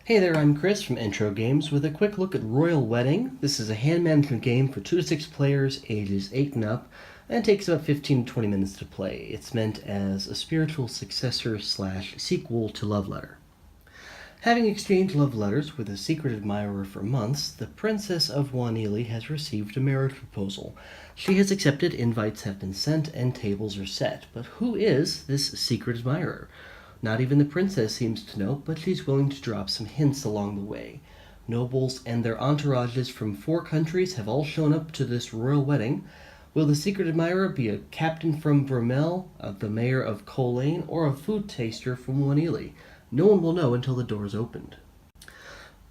Hey there, I'm Chris from Intro Games with a quick look at Royal Wedding. This is a hand management game for 2 to 6 players, ages 8 and up, and takes about 15 to 20 minutes to play. It's meant as a spiritual successor / sequel to Love Letter. Having exchanged love letters with a secret admirer for months, the Princess of Wanili has received a marriage proposal. She has accepted, invites have been sent, and tables are set. But who is this secret admirer? Not even the princess seems to know, but she's willing to drop some hints along the way. Nobles and their entourages from 4 countries have all shown up to this royal wedding. Will the secret admirer be a captain from Vermel, the mayor of Colane, or a food taster from Wanili? No one will know until the doors opened.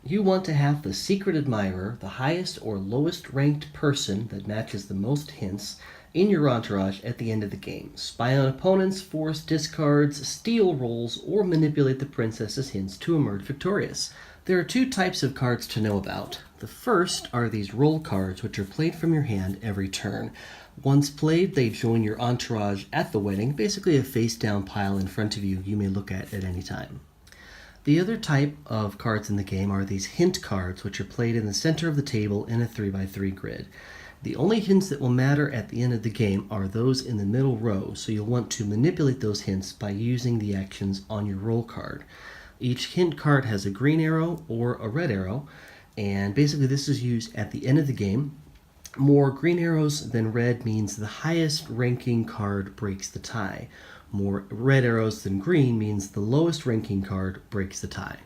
You want to have the secret admirer, the highest or lowest ranked person that matches the most hints, in your entourage at the end of the game. Spy on opponents, force discards, steal rolls, or manipulate the princess's hints to emerge victorious. There are 2 types of cards to know about. The first are these roll cards, which are played from your hand every turn. Once played, they join your entourage at the wedding, basically a face-down pile in front of you may look at any time. The other type of cards in the game are these hint cards, which are played in the center of the table in a 3x3 grid. The only hints that will matter at the end of the game are those in the middle row, so you'll want to manipulate those hints by using the actions on your roll card. Each hint card has a green arrow or a red arrow, and basically this is used at the end of the game. More green arrows than red means the highest ranking card breaks the tie. More red arrows than green means the lowest ranking card breaks the tie.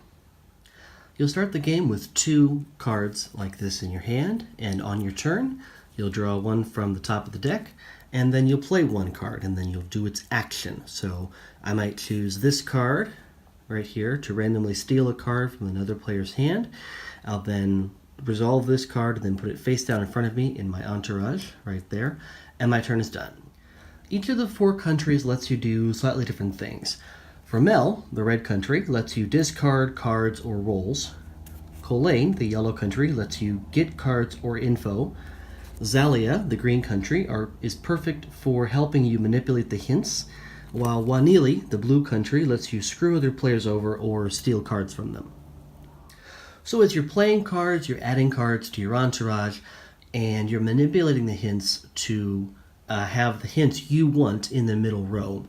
You'll start the game with 2 cards like this in your hand, and on your turn, you'll draw one from the top of the deck, and then you'll play 1 card, and then you'll do its action. So I might choose this card right here to randomly steal a card from another player's hand. I'll then resolve this card and then put it face down in front of me in my entourage right there, and my turn is done. Each of the 4 countries lets you do slightly different things. Vermel, the red country, lets you discard cards or rolls. Colane, the yellow country, lets you get cards or info. Zalia, the green country, is perfect for helping you manipulate the hints, while Wanili, the blue country, lets you screw other players over or steal cards from them. So as you're playing cards, you're adding cards to your entourage, and you're manipulating the hints to have the hints you want in the middle row.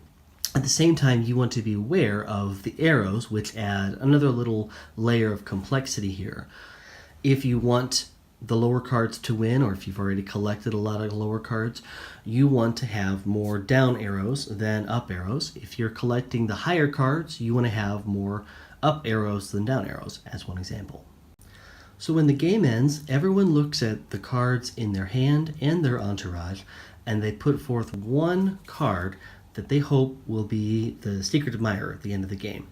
At the same time, you want to be aware of the arrows, which add another little layer of complexity here. If you want the lower cards to win, or if you've already collected a lot of lower cards, you want to have more down arrows than up arrows. If you're collecting the higher cards, you want to have more up arrows than down arrows, as one example. So when the game ends, everyone looks at the cards in their hand and their entourage, and they put forth 1 card that they hope will be the secret admirer at the end of the game.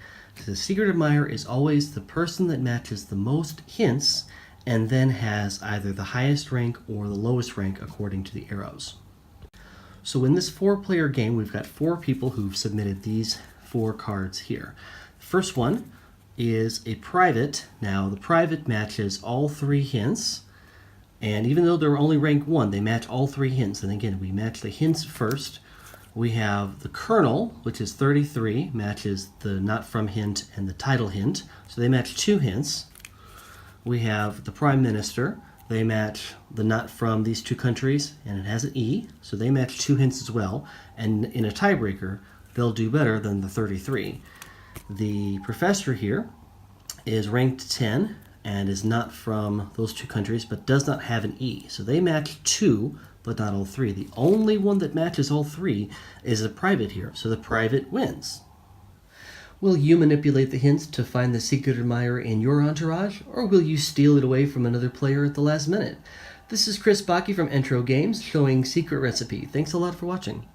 The secret admirer is always the person that matches the most hints and then has either the highest rank or the lowest rank according to the arrows. So in this 4-player game, we've got 4 people who've submitted these 4 cards here. The first one is a private. Now the private matches all 3 hints, and even though they're only rank 1, they match all 3 hints. And again, we match the hints first. We have the Colonel, which is 33, matches the not from hint and the title hint, so they match 2 hints. We have the Prime Minister. They match the not from these 2 countries, and it has an E, so they match 2 hints as well. And in a tiebreaker, they'll do better than the 33. The Professor here is ranked 10 and is not from those 2 countries, but does not have an E, so they match 2, but not all 3. The only one that matches all 3 is a private here, so the private wins. Will you manipulate the hints to find the secret admirer in your entourage, or will you steal it away from another player at the last minute? This is Chris Baki from Intro Games, showing Secret Recipe. Thanks a lot for watching.